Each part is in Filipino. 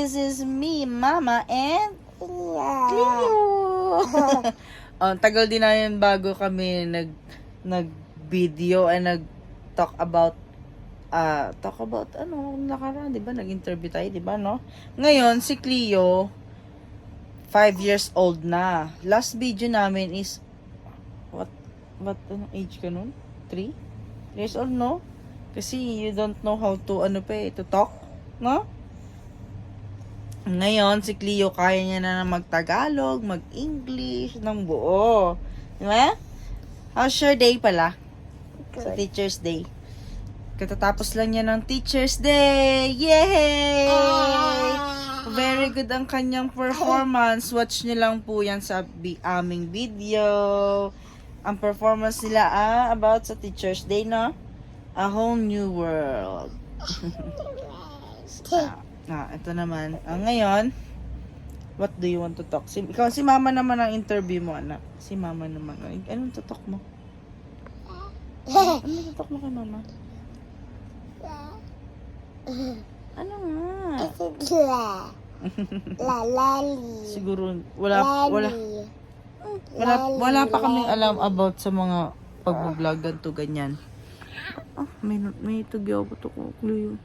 this is me, Mama, and Cleo. Tagal din na yun bago kami nag-video and nag-talk about nakaraan, di ba? Nag-interview tayo, di ba, no? Ngayon, si Cleo, 5 years old na. Last video namin is, what age ka nun? 3 years old, no? Kasi you don't know how to, to talk, no? Ngayon, si Cleo, kaya niya na mag-Tagalog, mag-English, ng buo. Di ba? How's your day pala? Sa Teacher's Day. Katatapos lang niya ng Teacher's Day. Yay! Very good ang kanyang performance. Watch niyo lang po yan sa aming video. Ang performance nila about sa Teacher's Day, no? A whole new world. Ito naman. Ngayon, what do you want to talk? Ikaw, si Mama naman ang interview mo, anak. Si Mama naman. Anong tutok mo? Anong tutok mo kay Mama? Ano nga? Lali. Siguro, wala pa kaming alam about sa mga pag-vlog ganito, ganyan. May tugyaw ko to ko, Cleo.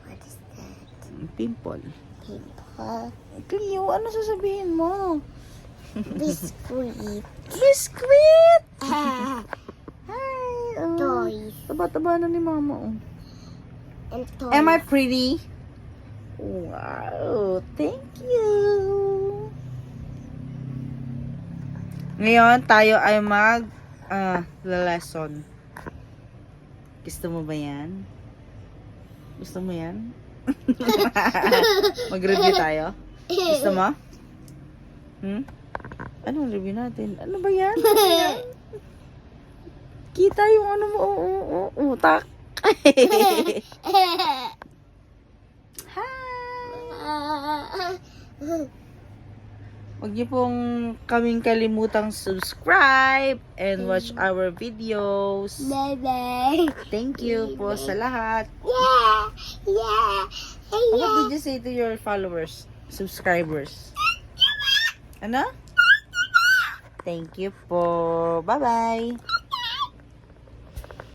What is that? Pimple. Pimple. Cleo, ano sasabihin mo? Biscuit. Biscuit! Ah, Hi! Toys. Taba-taba na ni Mama, oh. And toys. Am I pretty? Wow, thank you. Ngayon, tayo ay lesson. Gusto mo ba yan? Gusto mo yan? Mag-review tayo? Gusto mo? Anong review natin? Ano ba yan? Kita yung ano mo, utak. Huwag niyo pong kaming kalimutang subscribe and watch our videos. Bye-bye. Thank you po sa lahat. Yeah. Yeah. What did you say to your followers, subscribers? Ano? Thank you po. Bye-bye.